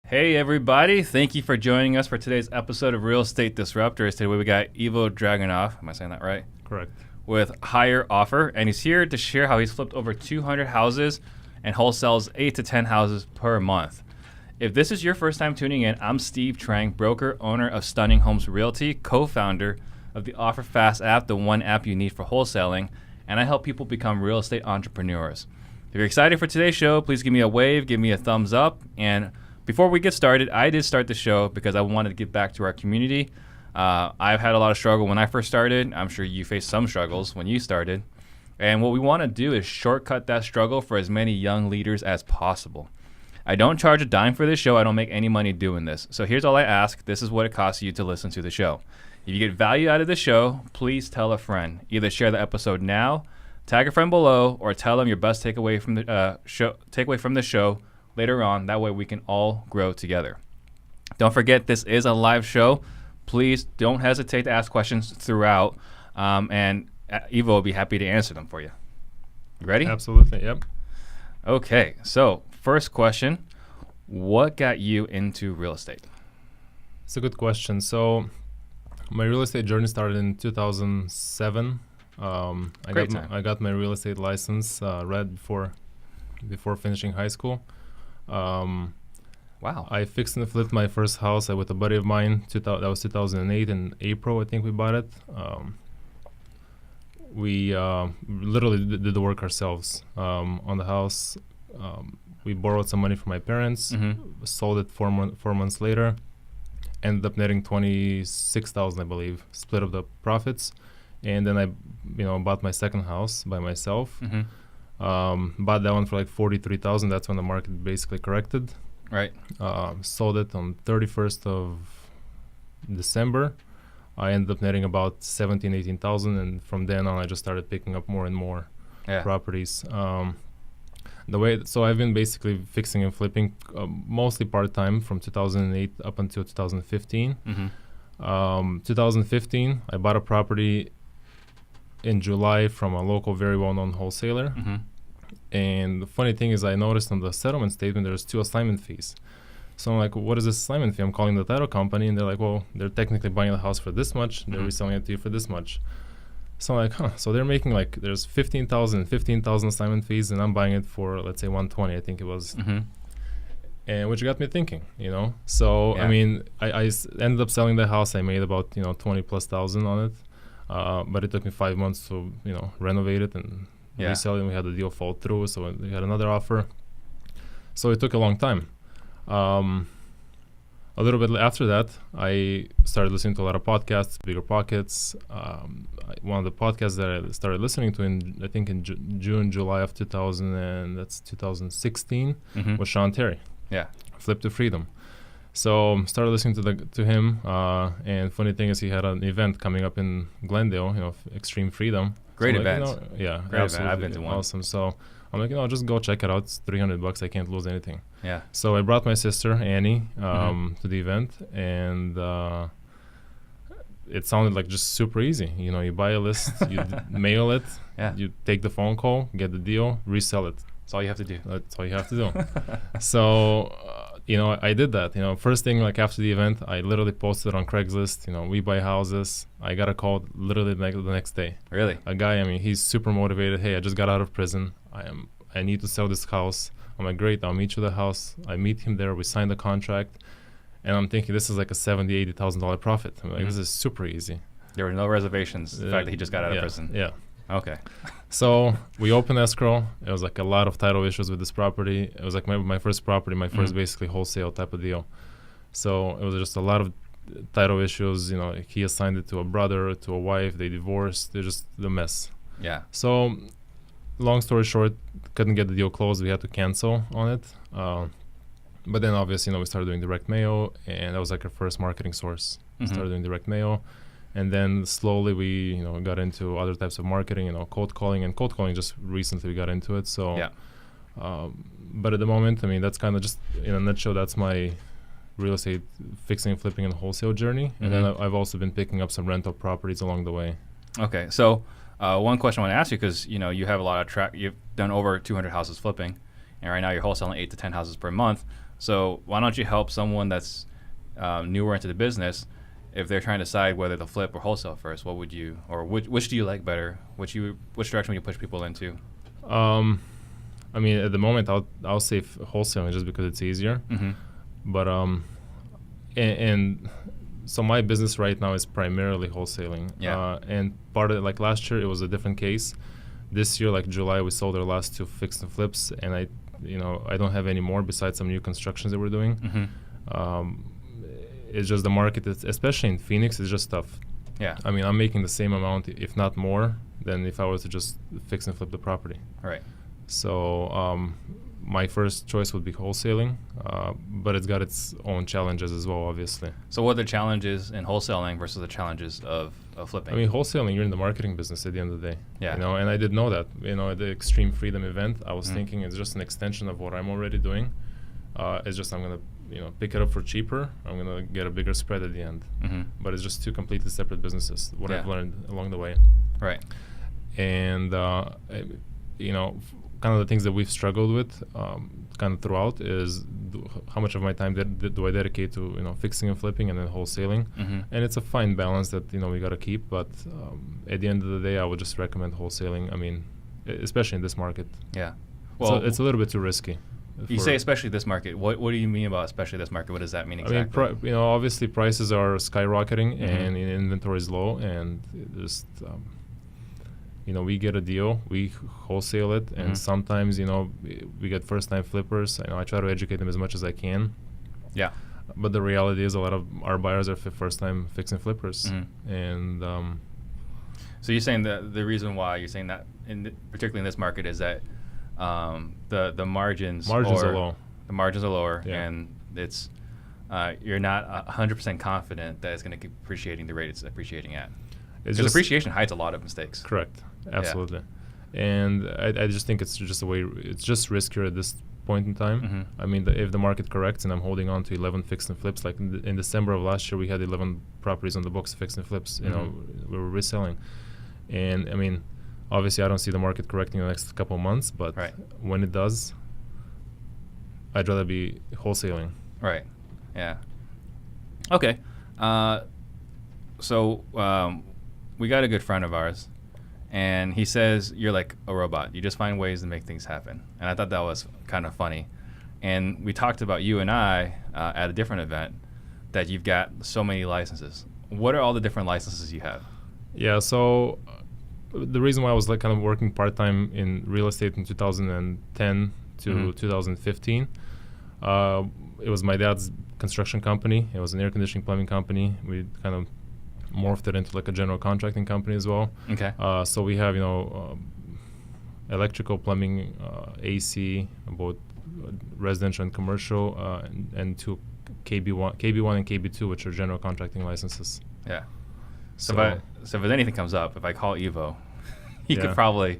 Hey everybody, thank you for joining us for today's episode of Real Estate Disruptors. Today we got Ivo Draginov, am I saying that right? Correct. With Higher Offer, and he's here to share how he's flipped over 200 houses and wholesales 8 to 10 houses per month. If this is your first time tuning in, I'm Steve Trang, broker, owner of Stunning Homes Realty, co-founder of the Offer Fast app, the one app you need for wholesaling, and I help people become real estate entrepreneurs. If you're excited for today's show, please give me a wave, give me a thumbs up, and before we get started, I did start the show because I wanted to give back to our community. I've had a lot of struggle when I first started. I'm sure you faced some struggles when you started. And what we want to do is shortcut that struggle for as many young leaders as possible. I don't charge a dime for this show. I don't make any money doing this. So here's all I ask. This is what it costs you to listen to the show. If you get value out of the show, please tell a friend. Either share the episode now, tag a friend below, or tell them your best takeaway from the show later on. That way we can all grow together. Don't forget, this is a live show. Please don't hesitate to ask questions throughout, and Ivo will be happy to answer them for you. You ready? Absolutely, yep. Okay, so first question, what got you into real estate? It's a good question. So my real estate journey started in 2007. I got my real estate license right before finishing high school. Wow. I fixed and flipped my first house with a buddy of mine. That was 2008 in April, I think we bought it. We literally did the work ourselves on the house. We borrowed some money from my parents, sold it 4 months later, ended up netting $26,000, I believe, split up the profits. And then I bought my second house by myself. Bought that one for like $43,000. That's when the market basically corrected. Right. Sold it on 31st of December. I ended up netting about $18,000, and from then on I just started picking up more and more properties. So I've been basically fixing and flipping mostly part-time from 2008 up until 2015. 2015 I bought a property in July from a local very well-known wholesaler. And the funny thing is I noticed on the settlement statement there's 2 assignment fees. So I'm like, what is this assignment fee? I'm calling the title company, and they're like, well, they're technically buying the house for this much. They're reselling it to you for this much. So I'm like, So they're making there's 15,000 assignment fees, and I'm buying it for, let's say, 120, I think it was. And which got me thinking, So, I mean, I ended up selling the house. I made about, 20,000+ on it. But it took me 5 months to, renovate it and resell it. And we had the deal fall through, so we had another offer. So it took a long time. A little bit after that, I started listening to a lot of podcasts, Bigger Pockets. One of the podcasts that I started listening to in July of 2016 was Sean Terry. Yeah. Flip to Freedom. So started listening to him, and funny thing is he had an event coming up in Glendale, Extreme Freedom. Great so event. Great absolutely event. I've been to one. Awesome. So I'm like, just go check it out. It's $300. I can't lose anything. Yeah. So I brought my sister Annie to the event, and it sounded like just super easy. You buy a list, you mail it, you take the phone call, get the deal, resell it. That's all you have to do. That's all you have to do. So, I did that. First thing, after the event, I literally posted on Craigslist, we buy houses. I got a call literally the next day. Really? A guy, he's super motivated. Hey, I just got out of prison. I need to sell this house. I'm like, great, I'll meet you at the house. I meet him there. We sign the contract. And I'm thinking this is like a $70,000, $80,000 profit. I'm like, this is super easy. There were no reservations. The fact that he just got out of prison. Yeah. Okay. So we opened escrow. It was like a lot of title issues with this property. It was like my first property, my first basically wholesale type of deal. So it was just a lot of title issues. He assigned it to a brother, to a wife. They divorced. They're just the mess. Yeah. So long story short, couldn't get the deal closed. We had to cancel on it. But then obviously, we started doing direct mail, and that was like our first marketing source. Started doing direct mail. And then slowly we, got into other types of marketing, cold calling. And cold calling just recently we got into it. So, but at the moment, that's kind of just in a nutshell, that's my real estate fixing, flipping, and wholesale journey. And then I've also been picking up some rental properties along the way. Okay. So one question I want to ask you, because, you have a lot of you've done over 200 houses flipping, and right now you're wholesaling 8 to 10 houses per month. So why don't you help someone that's newer into the business? If they're trying to decide whether to flip or wholesale first, what would you, or which do you like better? Which direction would you push people into? I mean, at the moment, I'll say wholesaling just because it's easier. Mm-hmm. But and so my business right now is primarily wholesaling. Yeah. And part of it, like last year, it was a different case. This year, like July, we sold our last 2 fix and flips, and I don't have any more besides some new constructions that we're doing. Mm-hmm. It's just the market, especially in Phoenix, is just tough. Yeah. I mean, I'm making the same amount, if not more, than if I was to just fix and flip the property. All right. So my first choice would be wholesaling, but it's got its own challenges as well, obviously. So what are the challenges in wholesaling versus the challenges of flipping? I mean, wholesaling, you're in the marketing business at the end of the day. Yeah. And I did know that. At the Extreme Freedom event, I was thinking it's just an extension of what I'm already doing. It's just I'm going to pick it up for cheaper. I'm going to get a bigger spread at the end. Mm-hmm. But it's just 2 completely separate businesses, what I've learned along the way. Right. And, kind of the things that we've struggled with kind of throughout is how much of my time do I dedicate to, fixing and flipping and then wholesaling. Mm-hmm. And it's a fine balance that, we got to keep. But at the end of the day, I would just recommend wholesaling. I mean, especially in this market. Yeah. Well, so it's a little bit too risky. You say especially this market. What do you mean about especially this market? What does that mean exactly? I mean, obviously prices are skyrocketing and inventory is low, and just we get a deal, we wholesale it, and sometimes we get first-time flippers. I try to educate them as much as I can. Yeah. But the reality is, a lot of our buyers are first-time fix and flippers, and. So you're saying that the reason why you're saying that, particularly in this market, is that the margins are low. The margins are lower, yeah. And it's you're not 100% confident that it's going to keep appreciating the rate it's appreciating at. Because appreciation hides a lot of mistakes. Correct, absolutely. Yeah. And I just think it's just it's just riskier at this point in time. Mm-hmm. I mean, if the market corrects and I'm holding on to 11 fix and flips, like in December of last year, we had 11 properties on the books, fix and flips. We were reselling, and I mean. Obviously, I don't see the market correcting in the next couple of months, but when it does, I'd rather be wholesaling. Right. Yeah. Okay. So we got a good friend of ours, and he says you're like a robot. You just find ways to make things happen. And I thought that was kind of funny. And we talked about you and I at a different event that you've got so many licenses. What are all the different licenses you have? Yeah, so the reason why I was like kind of working part-time in real estate in 2010 to 2015, it was my dad's construction company. It was an air conditioning plumbing company. We kind of morphed it into like a general contracting company as well. Okay. So we have, electrical, plumbing, AC, both residential and commercial, and 2 KB1 and KB2, which are general contracting licenses. Yeah. So if anything comes up, if I call Ivo, he could probably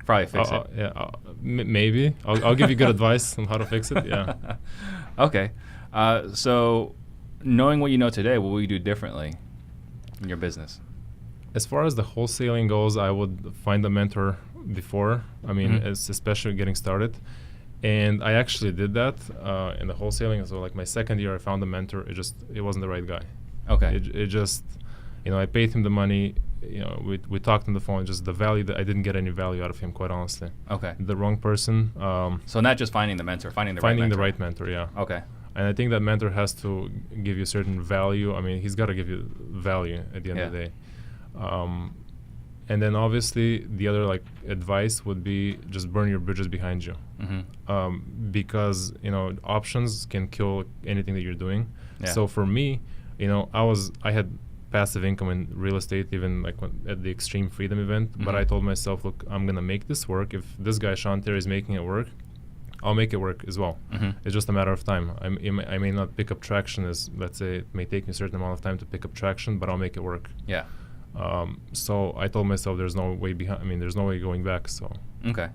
fix it. Yeah, maybe. I'll give you good advice on how to fix it. Yeah. Okay. So knowing what you know today, what will you do differently in your business? As far as the wholesaling goes, I would find a mentor before. I mean, especially getting started. And I actually did that in the wholesaling. So like my second year, I found a mentor. It wasn't the right guy. Okay. It just, I paid him the money. We talked on the phone. Just the value that I didn't get any value out of him, quite honestly. Okay. The wrong person. So not just finding the mentor, finding the right mentor. Yeah. Okay. And I think that mentor has to give you certain value. I mean, he's got to give you value at the end of the day. And then obviously the other like advice would be just burn your bridges behind you, because options can kill anything that you're doing. Yeah. So for me, I had passive income in real estate, even like at the Extreme Freedom event. But I told myself, look, I'm gonna make this work. If this guy Sean Terry is making it work, I'll make it work as well. It's just a matter of time. I may not pick up traction, as let's say it may take me a certain amount of time to pick up traction, but I'll make it work. Yeah. So I told myself there's no way behind. I mean, there's no way going back. So. Okay.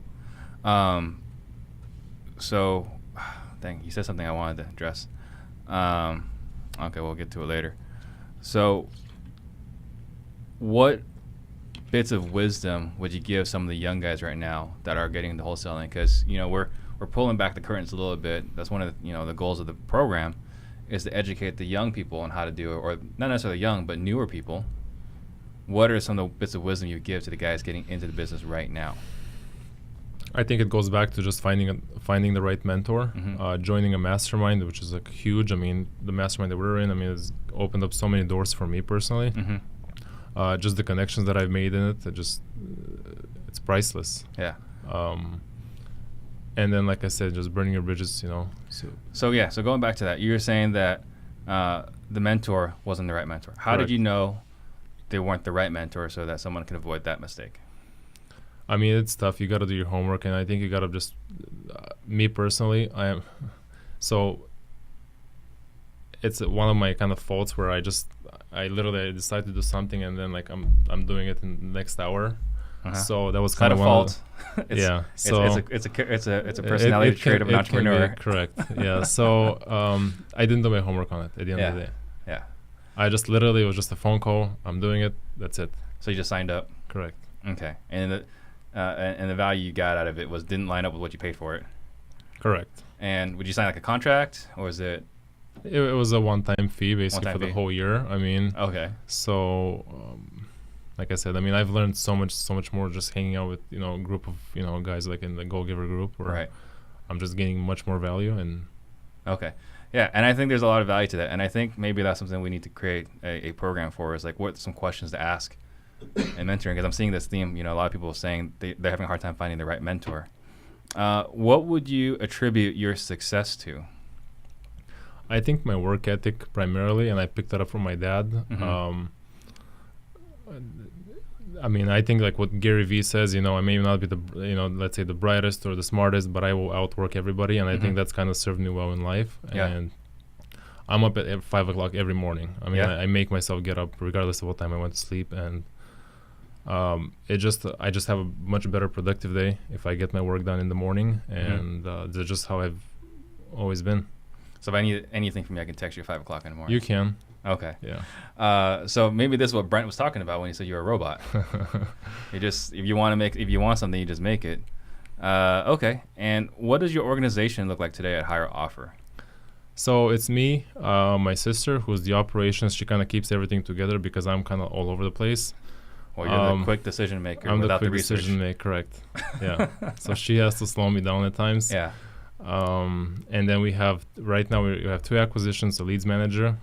So, dang, you said something I wanted to address. Okay, we'll get to it later. So, what bits of wisdom would you give some of the young guys right now that are getting into wholesaling? Because we're we're pulling back the curtains a little bit. That's one of the goals of the program, is to educate the young people on how to do it, or not necessarily young, but newer people. What are some of the bits of wisdom you give to the guys getting into the business right now? I think it goes back to just finding the right mentor, joining a mastermind, which is like huge. I mean, the mastermind that we're in, it's opened up so many doors for me personally. Just the connections that I've made in it, it's priceless. Yeah. And then, like I said, just burning your bridges, So going back to that, you were saying that the mentor wasn't the right mentor. How Correct. did you know they weren't the right mentor so that someone can avoid that mistake? I mean, it's tough. You got to do your homework, and I think you got to just, me personally, it's one of my kind of faults where I literally decide to do something, and then like I'm doing it in the next hour. So that was kind of a fault. it's it's a personality trait of an entrepreneur. Correct. Yeah. So I didn't do my homework on it at the end of the day. Yeah. I just literally, it was just a phone call. I'm doing it. That's it. So you just signed up. Correct. Okay. And the value you got out of it didn't line up with what you paid for it. Correct. And would you sign like a contract, or was it? It was a one-time fee basically for the whole year. Okay. So, like I said, I've learned so much more just hanging out with a group of guys like in the Goal Giver group, where right. I'm just gaining much more value. And okay, yeah, and I think there's a lot of value to that, and I think maybe that's something we need to create a program for, is like what some questions to ask in mentoring, because I'm seeing this theme. A lot of people are saying they're having a hard time finding the right mentor. What would you attribute your success to? I think my work ethic primarily, and I picked that up from my dad. I think like what Gary Vee says, I may not be the, let's say the brightest or the smartest, but I will outwork everybody. And I think that's kind of served me well in life. Yeah. And I'm up at 5 o'clock every morning. I make myself get up regardless of what time I went to sleep. And I just have a much better productive day if I get my work done in the morning. And that's just how I've always been. So if I need anything from you, I can text you at 5 o'clock in the morning. You can. Okay. Yeah. So maybe this is what Brent was talking about when he said you're a robot. If you want something, you just make it. Okay. And what does your organization look like today at Higher Offer? So it's me, my sister, who's the operations. She kind of keeps everything together because I'm kind of all over the place. Well, you're the quick decision maker. I'm without the quick research. decision maker, correct. Yeah. So she has to slow me down at times. Yeah. And then right now we have 2 acquisitions, a leads manager.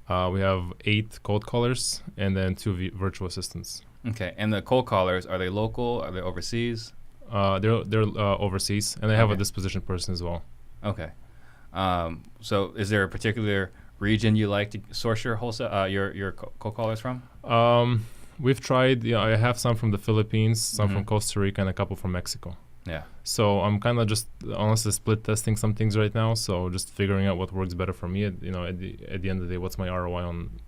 We have 8 cold callers, and then 2 virtual assistants. Okay. And the cold callers, are they local? Are they overseas? They're overseas, and they have a disposition person as well. Okay. So is there a particular region you like to source your wholesale your cold callers from? We've tried. I have some from the Philippines, some from Costa Rica, and a couple from Mexico. Yeah. So I'm kind of just honestly split testing some things right now. So just figuring out what works better for me. At the end of the day, what's my ROI on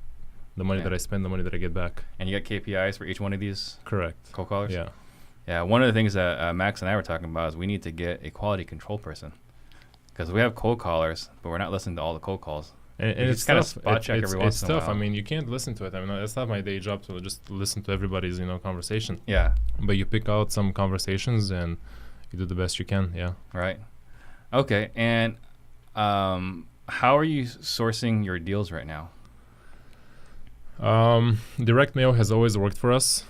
the money that I spend, the money that I get back. And you got KPIs for each one of these? Correct. Cold callers? Yeah. Yeah. One of the things that Max and I were talking about is we need to get a quality control person, because we have cold callers, but we're not listening to all the cold calls. And it's kind of spot check every once in a while. It's tough. You can't listen to it. It's not my day job to just listen to everybody's conversation. Yeah. But you pick out some conversations and you do the best you can. Yeah. Right. Okay. And how are you sourcing your deals right now? Direct mail has always worked for us.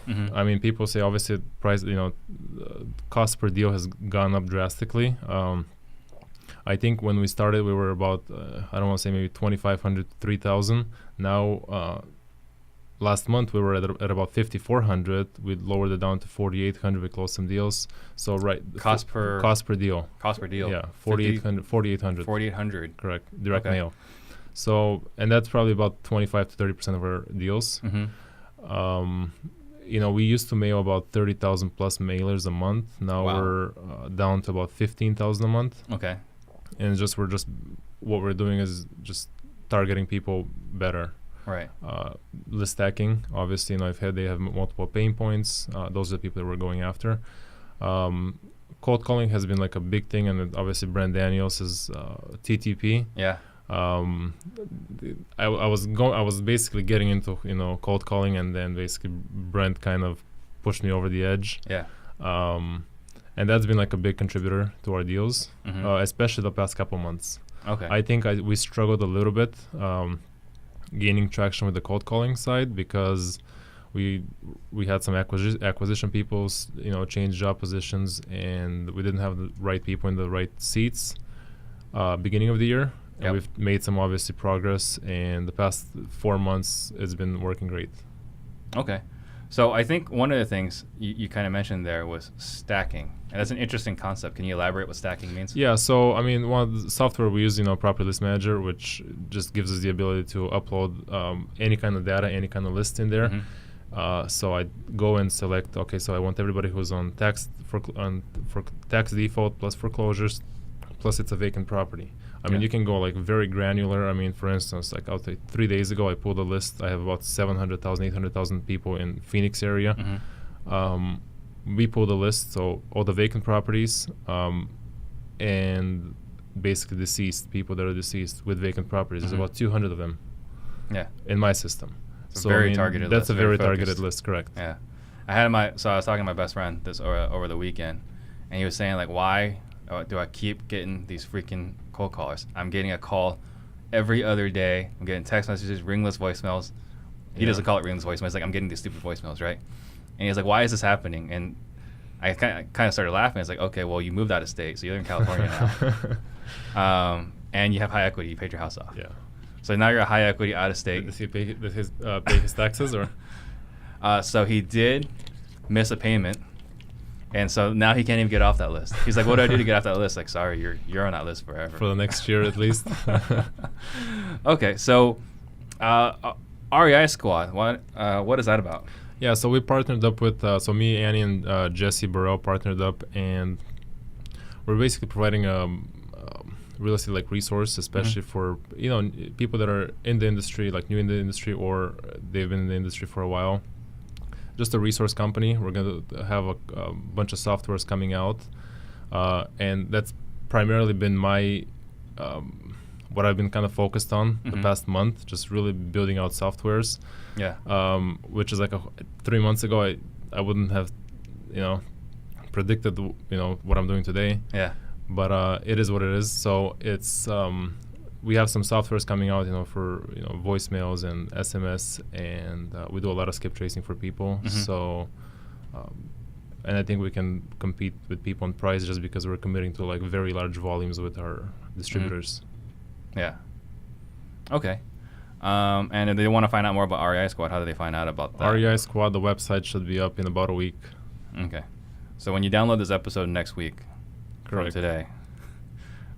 People say obviously price, cost per deal has gone up drastically. I think when we started, we were about, I don't want to say maybe 2,500, 3,000. Now, last month, we were at about 5,400. We lowered it down to 4,800. We closed some deals. So, Cost per deal. Cost per deal. Yeah, 4,800. 4,800. Correct. Direct mail. So, and that's probably about 25 to 30% of our deals. We used to mail about 30,000 plus mailers a month. Now we're down to about 15,000 a month. Okay. And what we're doing is just targeting people better. Right. List stacking, obviously, they have multiple pain points. Those are the people that we're going after. Cold calling has been like a big thing, and obviously Brent Daniels is TTP. Yeah. I was basically getting into cold calling, and then basically Brent kind of pushed me over the edge. Yeah. And that's been like a big contributor to our deals, especially the past couple months. Okay. I think we struggled a little bit gaining traction with the cold calling side because we had some acquisition people, change job positions, and we didn't have the right people in the right seats beginning of the year. And we've made some obviously progress, and the past 4 months it's been working great. Okay. So I think one of the things you kind of mentioned there was stacking. And that's an interesting concept. Can you elaborate what stacking means? Yeah, so I mean, one of the software we use, Property List Manager, which just gives us the ability to upload any kind of data, any kind of list in there. So I go and select, okay, so I want everybody who's on tax for tax default plus foreclosures, plus it's a vacant property. I mean, you can go like very granular. I mean, for instance, like I'll say 3 days ago, I pulled a list. I have about 700,000, 800,000 people in Phoenix area. We pulled a list, so all the vacant properties and basically deceased, people that are deceased with vacant properties. There's about 200 of them in my system. So very targeted list. That's a very targeted list, correct. Yeah. I was talking to my best friend this over the weekend, and he was saying, like, why do I keep getting these freaking cold callers? I'm getting a call every other day. I'm getting text messages, ringless voicemails. He doesn't call it ringless voicemails. He's like, I'm getting these stupid voicemails, right? And he's like, why is this happening? And I kind of started laughing. It's like, okay, well, you moved out of state, so you're in California now. And you have high equity. You paid your house off. Yeah. So now you're a high equity out of state. Does he pay his taxes or? So he did miss a payment. And so now he can't even get off that list. He's like, what do I do to get off that list? Like, sorry, you're on that list forever. For the next year at least. Okay, so REI Squad, what is that about? Yeah, so we partnered up with, so me, Annie, and Jesse Burrell partnered up, and we're basically providing a real estate like resource, especially for people that are in the industry, like new in the industry, or they've been in the industry for a while. Just a resource company. We're going to have a bunch of softwares coming out, and that's primarily been my what I've been kind of focused on the past month, just really building out softwares. Yeah. Which is like 3 months ago, I wouldn't have, predicted, what I'm doing today. Yeah. But it is what it is. So it's we have some softwares coming out, for voicemails and SMS, and we do a lot of skip tracing for people. So, and I think we can compete with people on price just because we're committing to like very large volumes with our distributors. Yeah. Okay. And if they want to find out more about REI Squad, how do they find out about that? REI Squad, the website should be up in about a week. Okay. So when you download this episode next week, correct, from today,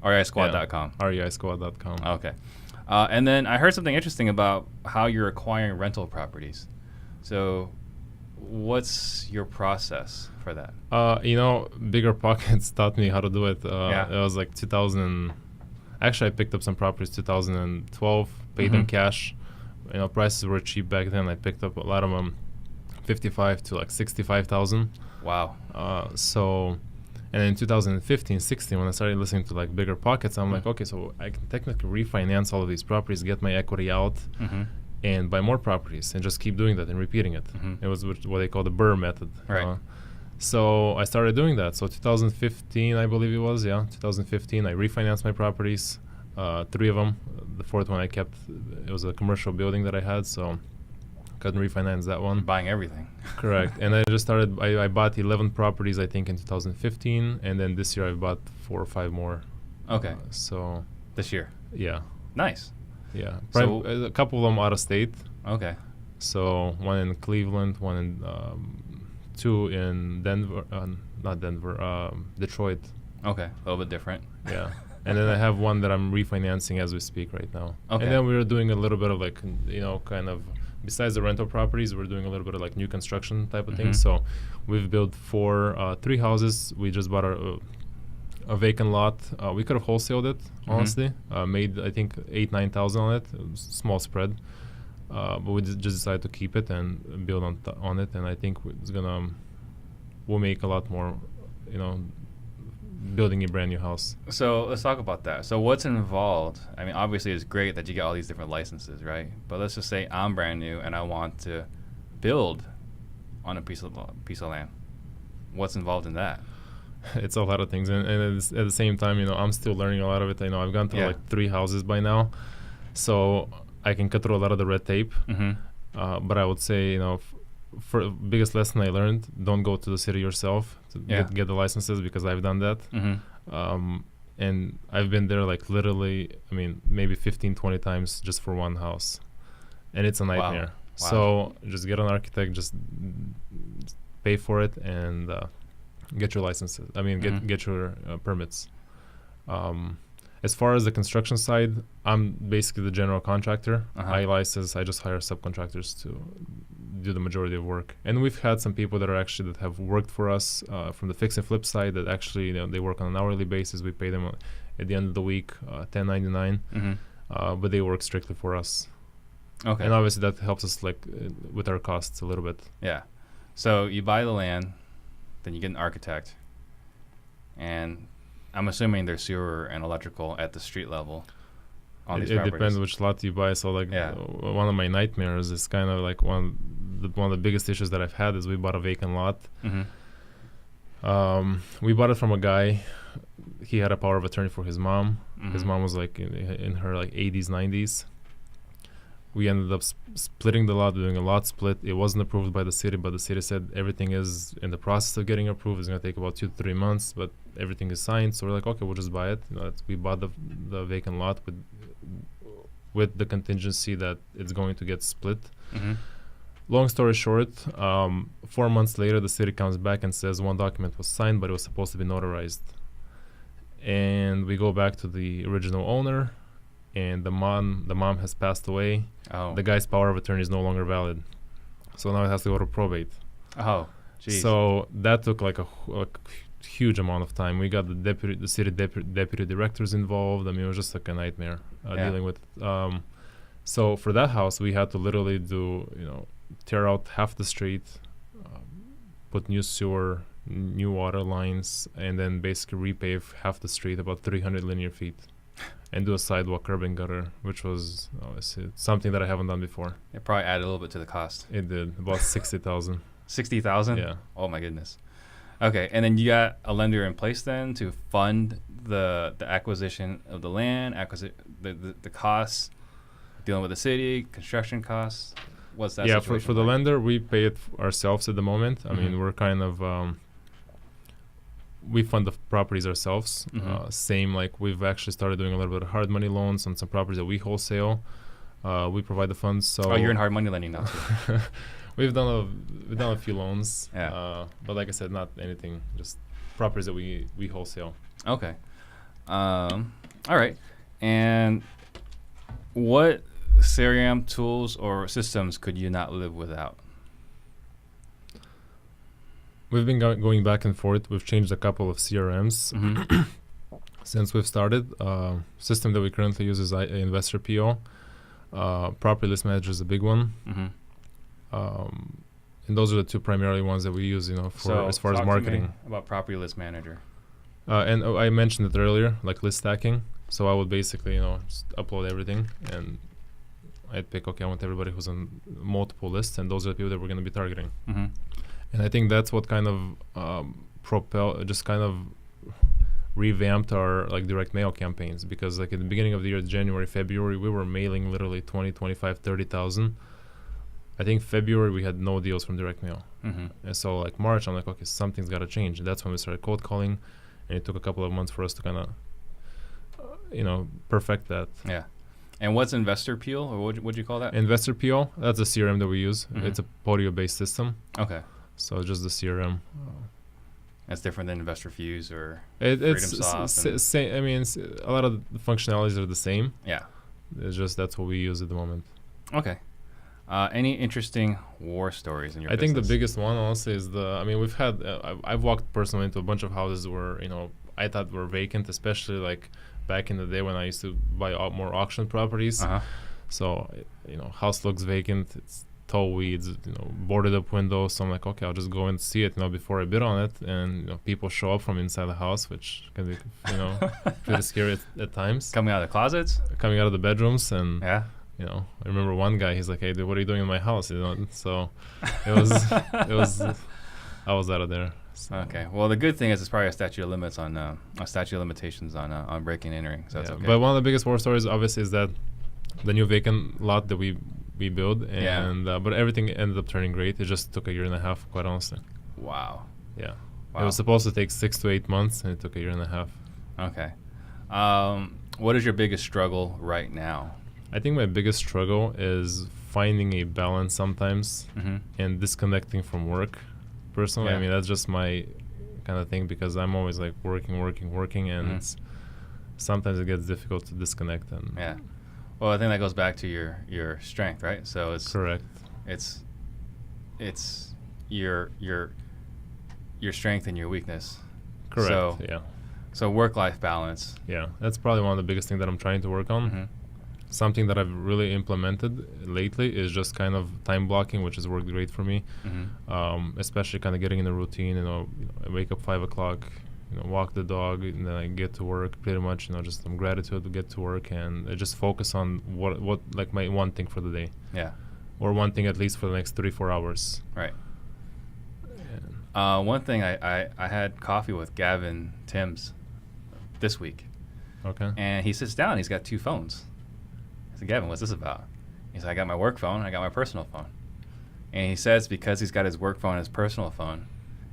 REISquad.com. REISquad.com. Okay. And then I heard something interesting about how you're acquiring rental properties. So what's your process for that? Bigger Pockets taught me how to do it. It was like 2000. Actually, I picked up some properties 2012, paid them cash. Prices were cheap back then. I picked up a lot of them, 55 to like 65,000. Wow. And in 2015, 16, when I started listening to like Bigger Pockets, I'm like, okay, so I can technically refinance all of these properties, get my equity out, and buy more properties, and just keep doing that and repeating it. It was what they call the BRRRR method. Right. So I started doing that. So 2015, I believe it was, 2015, I refinanced my properties, 3 of them. The 4th one I kept. It was a commercial building that I had, so couldn't refinance that one. Buying everything. Correct. And I just started, I bought 11 properties, I think, in 2015, and then this year I bought 4 or 5 more. Okay. So this year? Yeah. Nice. Yeah. So a couple of them out of state. Okay. So one in Cleveland, one in 2 in Denver, not Denver, Detroit. Okay, a little bit different. Yeah. And then I have one that I'm refinancing as we speak right now. Okay. And then we're doing a little bit of like, kind of, besides the rental properties, we're doing a little bit of like new construction type of things. So we've built 3 houses. We just bought a vacant lot. We could have wholesaled it, honestly. Made, I think, 8,000-9,000 on it. It was a small spread. But we just decided to keep it and build on it. And I think we'll make a lot more, building a brand new house. So let's talk about that. So what's involved? I mean, obviously it's great that you get all these different licenses, right? But let's just say I'm brand new and I want to build on a piece of land. What's involved in that? It's a lot of things, and at the same time, I'm still learning a lot of it. I know I've gone through like 3 houses by now, so I can cut through a lot of the red tape. But I would say, for biggest lesson I learned, don't go to the city yourself to get the licenses, because I've done that. And I've been there like literally, maybe 15, 20 times just for one house, and it's a nightmare. Wow. So just get an architect, just pay for it, and get your licenses. Get your permits. As far as the construction side, I'm basically the general contractor. I just hire subcontractors to do the majority of work. And we've had some people that have worked for us from the fix and flip side that actually, they work on an hourly basis. We pay them at the end of the week, $10.99, but they work strictly for us. Okay. And obviously that helps us with our costs a little bit. Yeah. So you buy the land, then you get an architect, and I'm assuming there's sewer and electrical at the street level on these properties. It depends which lot you buy. So one of my nightmares is kind of like one of the biggest issues that I've had is we bought a vacant lot. We bought it from a guy. He had a power of attorney for his mom. His mom was in her 80s, 90s. We ended up splitting the lot, doing a lot split. It wasn't approved by the city, but the city said everything is in the process of getting approved. It's going to take about 2 to 3 months, but everything is signed. So we're like, okay, we'll just buy it. We bought the vacant lot with the contingency that it's going to get split. Long story short, 4 months later, the city comes back and says one document was signed, but it was supposed to be notarized. And we go back to the original owner, and the mom has passed away. The guy's power of attorney is no longer valid, so now it has to go to probate. Geez. So that took a huge amount of time. We got the city deputy directors involved. It was just a nightmare dealing with. So for that house, we had to literally tear out half the street, put new sewer, new water lines, and then basically repave half the street, about 300 linear feet. And do a sidewalk, curb and gutter, which was something that I haven't done before. It probably added a little bit to the cost. It did, about $60,000. $60,000? Yeah. Oh my goodness. Okay, and then you got a lender in place then to fund the acquisition of the land, the costs, dealing with the city, construction costs. What's that? Yeah, for the lender, we pay it ourselves at the moment. We're kind of. We fund the properties ourselves. Same we've actually started doing a little bit of hard money loans on some properties that we wholesale. We provide the funds. So you're in hard money lending now too. We've done a few loans. But like I said, not anything. Just properties that we wholesale. Okay. All right. And what CRM tools or systems could you not live without? We've been going back and forth. We've changed a couple of CRMs since we've started. System that we currently use is Investor PO. Property List Manager is a big one. And those are the two primarily ones that we use, as far as marketing. To me about Property List Manager. And I mentioned it earlier, list stacking. So I would basically, just upload everything, and I'd pick, I want everybody who's on multiple lists, and those are the people that we're going to be targeting. And I think that's what kind of revamped our direct mail campaigns, because at the beginning of the year, January, February, we were mailing literally 20, 25, 30,000. I think February we had no deals from direct mail. And so March, I'm like, okay, something's got to change. And that's when we started cold calling, and it took a couple of months for us to kind of, perfect that. Yeah. And what's Investor Peel, or what'd you call that? Investor Peel, that's a CRM that we use. It's a Podio-based system. Okay. So just the CRM. That's different than Investor Fuse or it's same. A lot of the functionalities are the same. Yeah. It's just that's what we use at the moment. Okay. Any interesting war stories in your business? I think the biggest one, honestly, is we've had. I've walked personally into a bunch of houses where I thought were vacant, especially back in the day when I used to buy more auction properties. So house looks vacant. It's tall weeds, boarded up windows. So I'm like, okay, I'll just go and see it, before I bid on it. And people show up from inside the house, which can be, pretty scary at times. Coming out of the closets? Coming out of the bedrooms, and yeah. I remember one guy. He's like, "Hey, dude, what are you doing in my house?" So it was, I was out of there. So Okay. Well, the good thing is it's probably a statute of limitations on breaking and entering. So that's okay. But one of the biggest war stories, obviously, is that the new vacant lot that we built, and but everything ended up turning great. It just took a year and a half, quite honestly. Wow. Yeah. Wow. It was supposed to take 6 to 8 months, and it took a year and a half. Okay. What is your biggest struggle right now? I think my biggest struggle is finding a balance sometimes Mm-hmm. and disconnecting from work. Personally, Yeah. I mean, that's just my kind of thing, because I'm always like working, and Mhm. sometimes it gets difficult to disconnect. And Yeah. Well, I think that goes back to your strength, right? So it's correct. it's your strength and your weakness. Correct. So, yeah. So work-life balance. Yeah. That's probably one of the biggest things that I'm trying to work on. Mm-hmm. Something that I've really implemented lately is just kind of time blocking, which has worked great for me. Mm-hmm. Especially kind of getting in a routine. I wake up 5 o'clock, walk the dog, and then I get to work pretty much. Just some gratitude to get to work, and I just focus on what like my one thing for the day. Yeah. Or one thing at least for the next 3-4 hours. Right. One thing I had coffee with Gavin Timms this week, Okay. and he sits down. He's got 2 phones. I said, Gavin, what's this about? He said, I got my work phone. I got my personal phone. And he says because he's got his work phone and his personal phone,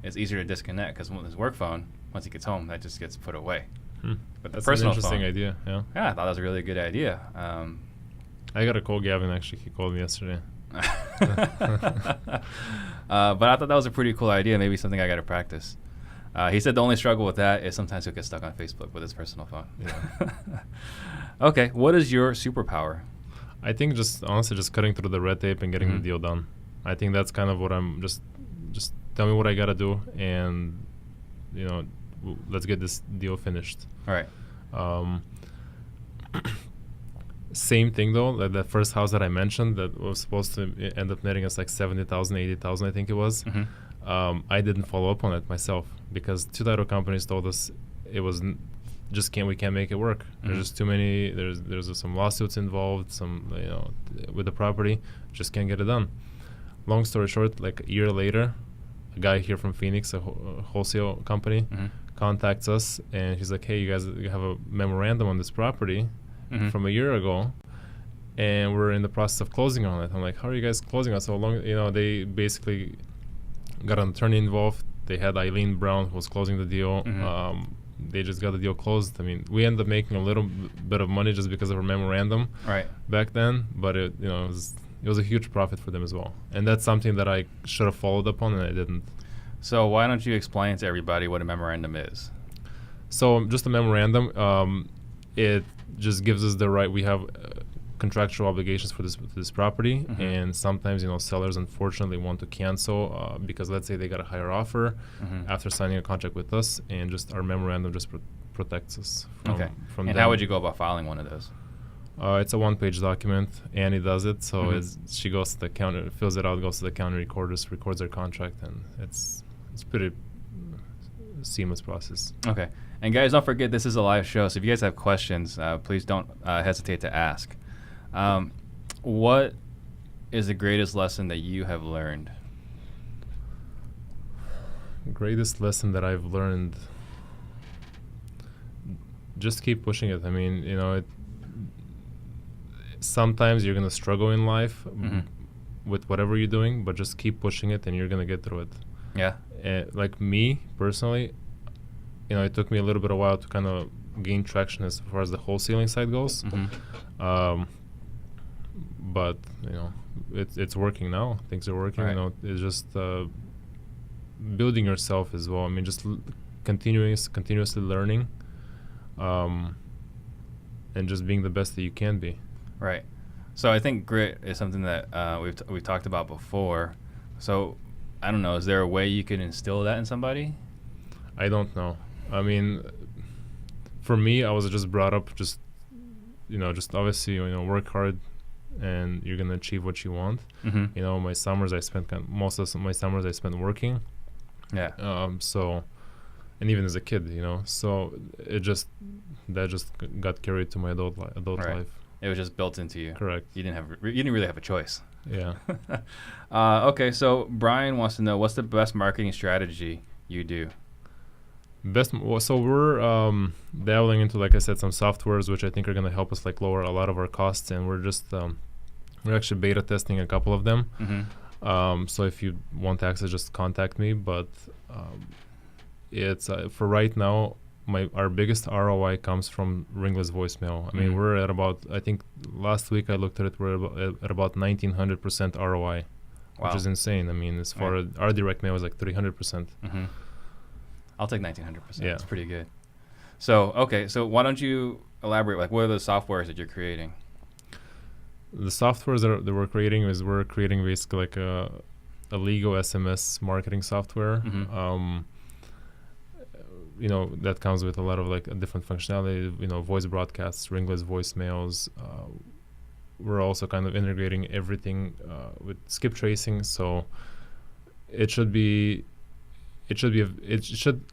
it's easier to disconnect, because his work phone, once he gets home, that just gets put away. But That's the personal an interesting phone, idea. Yeah. Yeah, I thought that was a really good idea. I got to call Gavin, actually. He called me yesterday. But I thought that was a pretty cool idea. Maybe something I got to practice. He said the only struggle with that is sometimes he'll get stuck on Facebook with his personal phone. Yeah. Okay, what is your superpower? I think honestly just cutting through the red tape and getting Mhm. the deal done. I think that's kind of what I'm just tell me what I got to do, and let's get this deal finished. All right. Same thing though, like that first house that I mentioned that was supposed to end up netting us like 70,000, 80,000, I think it was. Mm-hmm. I didn't follow up on it myself because 2 title companies told us it was we can't make it work. Mm-hmm. There's just too many. There's some lawsuits involved. With the property, just can't get it done. Long story short, like a year later, a guy here from Phoenix, a wholesale company, Mm-hmm. contacts us, and he's like, "Hey, you guys, you have a memorandum on this property Mm-hmm. from a year ago, and we're in the process of closing on it." I'm like, "How are you guys closing on so long?" They basically got an attorney involved. They had Eileen Brown who was closing the deal. Mm-hmm. They just got the deal closed. I mean, we ended up making a little bit of money just because of our memorandum Right. back then, but it was a huge profit for them as well. And that's something that I should have followed up on, and I didn't. So why don't you explain to everybody what a memorandum is? So just a memorandum, it just gives us the right. We have contractual obligations for this property, Mm-hmm. and sometimes sellers unfortunately want to cancel because let's say they got a higher offer Mm-hmm. after signing a contract with us, and just our memorandum just protects us from Okay. from And them. how would you go about filing one of those? It's a 1-page document. Annie does it, so Mhm. she goes to the counter, fills it out, goes to the county recorders, records their contract, and it's pretty seamless process. Okay. And guys, don't forget this is a live show, so if you guys have questions, please don't hesitate to ask. What is the greatest lesson that you have learned? Greatest lesson that I've learned: just keep pushing it. I mean, sometimes you're gonna struggle in life Mhm. with whatever you're doing, but just keep pushing it, and you're gonna get through it. Yeah. Like me personally, it took me a little bit of while to kind of gain traction as far as the wholesaling side goes. Mm-hmm. But it's working now. Things are working. Right. It's just building yourself as well. I mean, just continuously learning, and just being the best that you can be. Right. So I think grit is something that we've talked about before. So I don't know. Is there a way you can instill that in somebody? I don't know. I mean, for me, I was just brought up just obviously work hard, and you're gonna achieve what you want. Mm-hmm. My summers I spent most of my summers I spent working. Yeah. And even as a kid, so that just got carried to my adult Right. life. It was just built into you. Correct. You didn't really have a choice. Yeah. Okay, so Brian wants to know, what's the best marketing strategy you do? So we're dabbling into, like I said, some softwares which I think are going to help us like lower a lot of our costs, and we're just we're actually beta testing a couple of them. Mm-hmm. So if you want access, just contact me. But it's for right now, our biggest ROI comes from ringless voicemail. I mean, we're at about, I think last week I looked at it, we're at about 1900% ROI, which is insane. I mean, as far as our direct mail is like 300%. Mm-hmm. I'll take 1900%. Yeah. That's pretty good. So, okay. So why don't you elaborate? Like, what are the softwares that you're creating? The softwares that we're creating is we're creating basically like a legal SMS marketing software. Mm-hmm. That comes with a lot of like a different functionality, voice broadcasts, ringless voicemails. We're also kind of integrating everything with skip tracing. So it should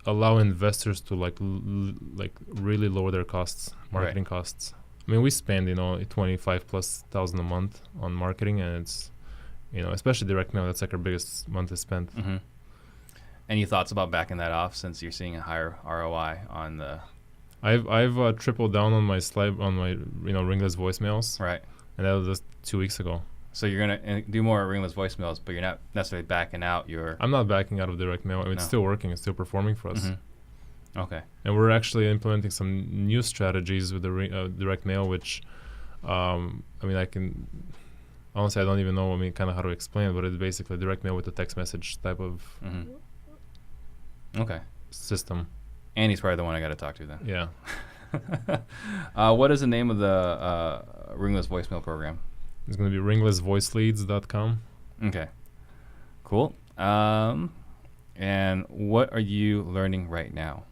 allow investors to like really lower their costs, marketing costs. I mean, we spend, $25,000+ a month on marketing, and it's, especially direct mail, that's like our biggest monthly spend. Mm-hmm. Any thoughts about backing that off since you're seeing a higher ROI on the? I've tripled down on my ringless voicemails. Right. And that was just 2 weeks ago. So you're gonna do more ringless voicemails, but you're not necessarily backing out your. I'm not backing out of direct mail. I mean, it's still working. It's still performing for us. Mm-hmm. Okay. And we're actually implementing some new strategies with the direct mail, which, I can. Honestly, I don't even know. Kind of how to explain it, but it's basically direct mail with a text message type of. Mm-hmm. Okay. System. Andy's probably the one I got to talk to then. Yeah. What is the name of the ringless voicemail program? It's going to be ringlessvoiceleads.com. Okay. Cool. And what are you learning right now?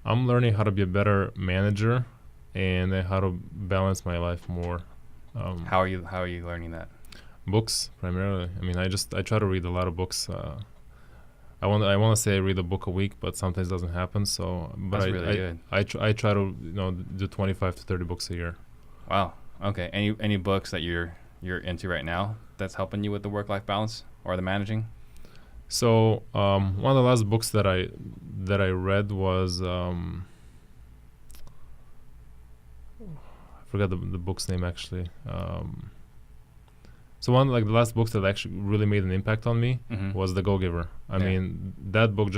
I'm learning how to be a better manager and how to balance my life more. How are you learning that? Books primarily. I mean, I try to read a lot of books. I want to say I read a book a week, but sometimes it doesn't happen. So, but that's really good. I try to do 25 to 30 books a year. Wow. Okay. Any books that you're into right now that's helping you with the work-life balance or the managing? So one of the last books that I read was I forgot the book's name actually. So one like the last books that actually really made an impact on me was The Go-Giver. I mean, that book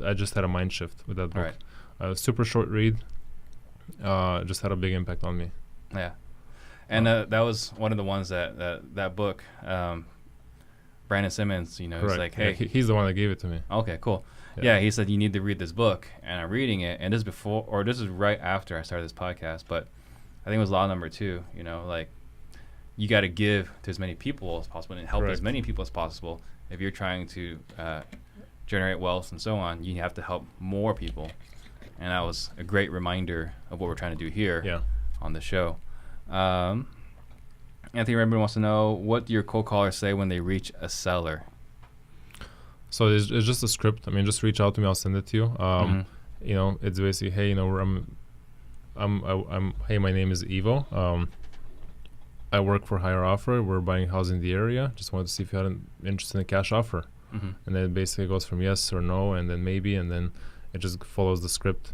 I just had a mind shift with that book. Right. Super short read. Just had a big impact on me. Yeah. And that was one of the ones that book, Brandon Simmons, he's like, hey. Yeah, he's the one that gave it to me. Okay, cool. Yeah, he said, you need to read this book. And I'm reading it. And this is right after I started this podcast. But I think it was law number 2, like you got to give to as many people as possible and help as many people as possible. If you're trying to generate wealth and so on, you have to help more people. And that was a great reminder of what we're trying to do here on the show. Anthony Redmond wants to know, what do your cold callers say when they reach a seller? So it's just a script. I mean, just reach out to me. I'll send it to you. It's basically, hey, hey, my name is Ivo. I work for Higher Offer. We're buying a house in the area. Just wanted to see if you had an interest in a cash offer. And then it basically goes from yes or no, and then maybe, and then it just follows the script.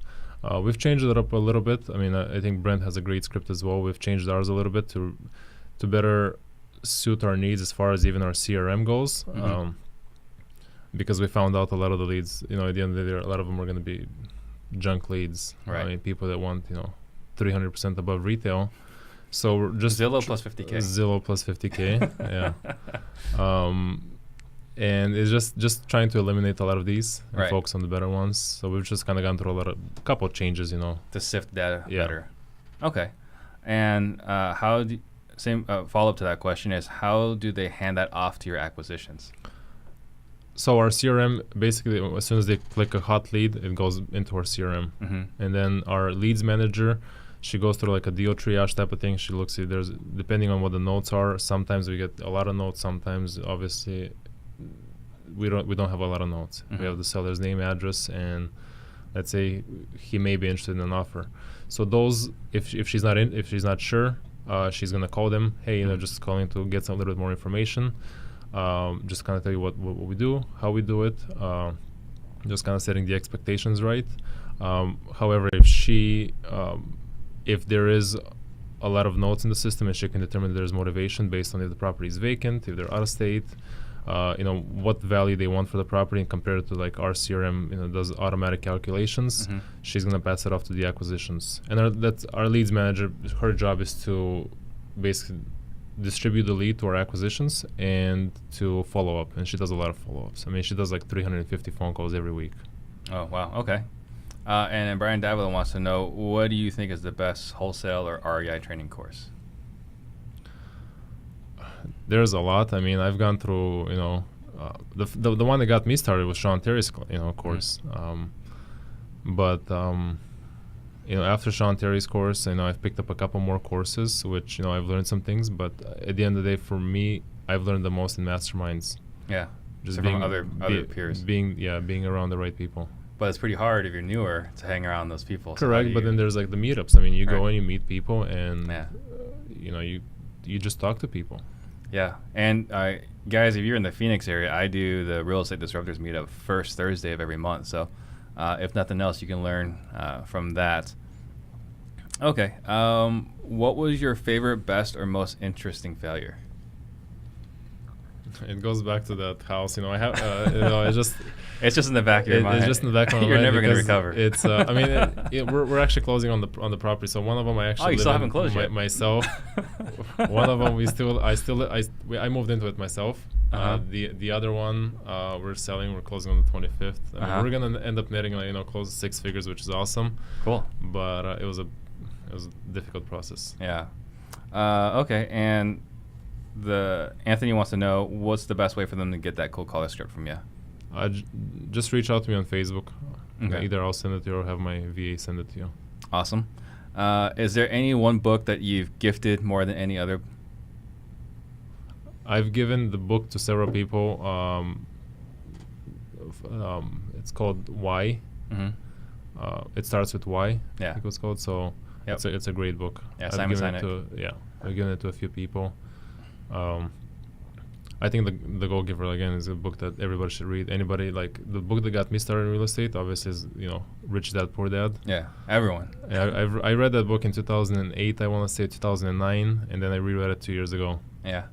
We've changed it up a little bit. I mean, I think Brent has a great script as well. We've changed ours a little bit to better suit our needs as far as even our CRM goes. Because we found out a lot of the leads, at the end of the day, a lot of them are going to be junk leads. Right. I mean, people that want, 300% above retail. So we're just Zillow plus 50K. Zillow plus 50K. Yeah. And it's just trying to eliminate a lot of these and focus on the better ones. So we've just kind of gone through a couple of changes, to sift data better. Okay. And follow up to that question is, how do they hand that off to your acquisitions? So our CRM, basically, as soon as they click a hot lead, it goes into our CRM. And then our leads manager, she goes through like a deal triage type of thing. She looks at depending on what the notes are. Sometimes we get a lot of notes. Sometimes, obviously, we don't have a lot of notes. We have the seller's name, address, and let's say he may be interested in an offer. So those, if she's not sure, she's gonna call them. Hey, just calling to get a little bit more information. Just kind of tell you what we do, how we do it, just kind of setting the expectations right. However, if there is a lot of notes in the system, and she can determine there's motivation based on if the property is vacant, if they're out of state, what value they want for the property, and compare it to like our CRM, does automatic calculations. She's gonna pass it off to the acquisitions, and that's our leads manager. Her job is to basically distribute the lead to our acquisitions and to follow up, and she does a lot of follow-ups. I mean, she does like 350 phone calls every week. Oh, wow. Okay. And then Brian Davila wants to know, what do you think is the best wholesale or REI training course? There's a lot. I mean, I've gone through, the one that got me started was Sean Terry's, course. After Sean Terry's course, I've picked up a couple more courses, which, I've learned some things. But at the end of the day, for me, I've learned the most in masterminds. Yeah. Just so being from other peers. Being around the right people. But it's pretty hard if you're newer to hang around those people. Correct, but then there's like the meetups. I mean, you go and you meet people, and you just talk to people. Yeah, and guys, if you're in the Phoenix area, I do the Real Estate Disruptors meetup first Thursday of every month. So, if nothing else, you can learn from that. Okay, what was your favorite, best, or most interesting failure? It goes back to that house. I have, it's just. It's just in the back of your mind. It's just in the back of my mind. You're never going to recover. It's. We're actually closing on the property. So one of them I actually. Oh, you still haven't closed yet. Myself. One of them I moved into it myself. The other one we're selling. We're closing on the 25th. We're gonna end up netting close to 6 figures, which is awesome. Cool. But it was a difficult process. Yeah. Okay. And Anthony wants to know, what's the best way for them to get that cold caller script from you? Just reach out to me on Facebook. Okay. Either I'll send it to you or have my VA send it to you. Awesome. Is there any one book that you've gifted more than any other? I've given the book to several people. It's called Why. It starts with Why. Yeah. I think it's called. So it's a great book. Yeah, Simon Sinek. I've given it to a few people. I think the Goal Giver, again, is a book that everybody should read. Anybody, like, the book that got me started in real estate, obviously, is, Rich Dad, Poor Dad. Yeah, everyone. Yeah, I read that book in 2008, I want to say 2009, and then I reread it 2 years ago. Yeah.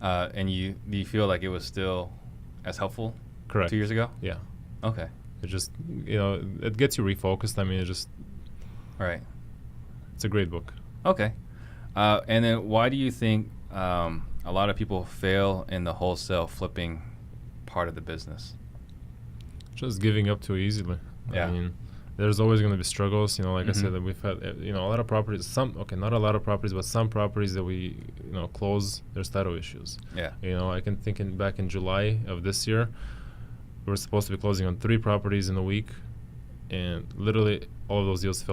And do you feel like it was still as helpful? Correct. 2 years ago? Yeah. Okay. It just, it gets you refocused. I mean, it just... Right. It's a great book. Okay. And then why do you think... a lot of people fail in the wholesale flipping part of the business? Just giving up too easily. Yeah. I mean, there's always going to be struggles. Like I said, that we've had, a lot of properties. Not a lot of properties, but some properties that we, close. There's title issues. Yeah. I can think back in July of this year, we were supposed to be closing on 3 properties in a week, and literally all of those deals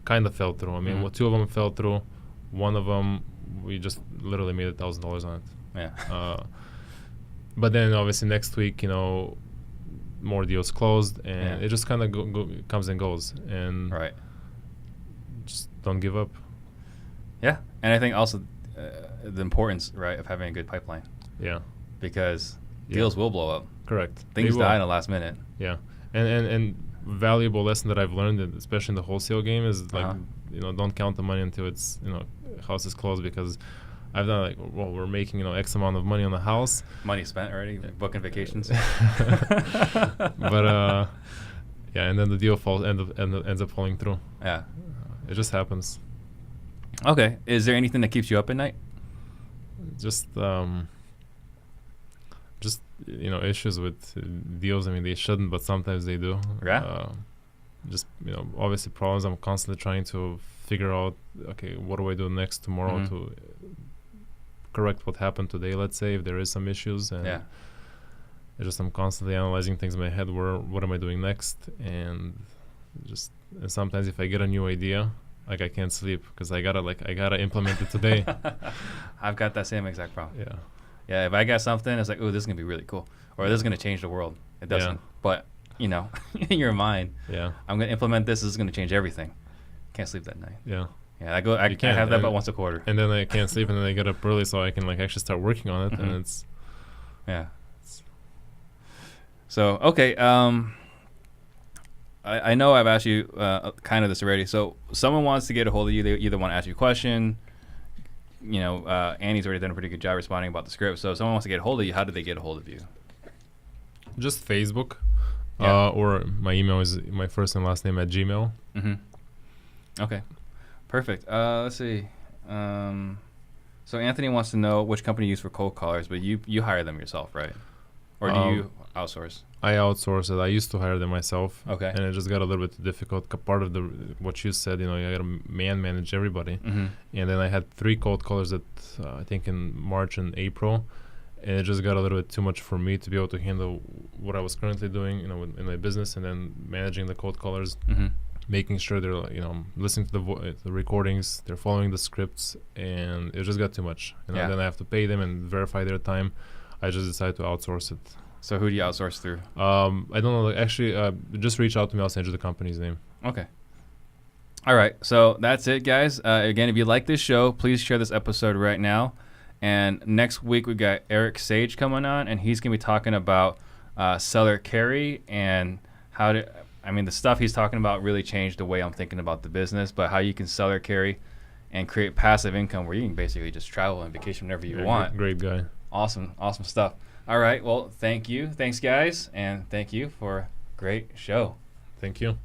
kind of fell through. I mean, 2 of them fell through. One of them, we just literally made $1,000 on it. Yeah. But then obviously next week, more deals closed, and it just kind of comes and goes. And right. Just don't give up. Yeah, and I think also the importance, right, of having a good pipeline. Yeah. Because deals will blow up. Correct. Things die in the last minute. Yeah, and valuable lesson that I've learned, especially in the wholesale game, is like don't count the money until it's house is closed, because I've done we're making X amount of money on the house. Money spent already, booking vacations. But and then the deal ends up falling through. Yeah, it just happens. Okay, is there anything that keeps you up at night? Just issues with deals. I mean, they shouldn't, but sometimes they do. Yeah. Just obviously problems. I'm constantly trying to figure out, okay, what do I do next tomorrow to correct what happened today, let's say, if there is some issues. And I'm constantly analyzing things in my head. What am I doing next? And sometimes if I get a new idea, I can't sleep because I gotta implement it today. I've got that same exact problem. Yeah. Yeah, if I got something, it's like, oh, this is going to be really cool. Or this is going to change the world. It doesn't. Yeah. But, in your mind, I'm going to implement this. This is going to change everything. Can't sleep that night. Yeah. Yeah, I have that about once a quarter. And then I can't sleep, and then I get up early so I can actually start working on it. And it's... Yeah. So, okay. I know I've asked you kind of this already. So, someone wants to get a hold of you. They either want to ask you a question. Annie's already done a pretty good job responding about the script. So, if someone wants to get a hold of you, how do they get a hold of you? Just Facebook. Yeah. Or my email is my first and last name at Gmail. Mm-hmm. Okay. Perfect. Let's see. So Anthony wants to know which company you use for cold callers, but you hire them yourself, right? Or do you outsource? I outsource it. I used to hire them myself. Okay. And it just got a little bit difficult. Part of what you said, you got to manage everybody. Mm-hmm. And then I had 3 cold callers that I think in March and April. And it just got a little bit too much for me to be able to handle what I was currently doing, in my business, and then managing the cold callers, Mm-hmm. making sure they're, listening to the recordings, they're following the scripts, and it just got too much. Yeah. Then I have to pay them and verify their time. I just decided to outsource it. So who do you outsource through? I don't know. Actually, just reach out to me. I'll send you the company's name. Okay. All right. So that's it, guys. Again, if you like this show, please share this episode right now. And next week, we got Eric Sage coming on, and he's going to be talking about seller carry and how to, the stuff he's talking about really changed the way I'm thinking about the business, but how you can seller carry and create passive income where you can basically just travel and vacation whenever you want. Great guy. Awesome stuff. All right. Well, thank you. Thanks, guys. And thank you for a great show. Thank you.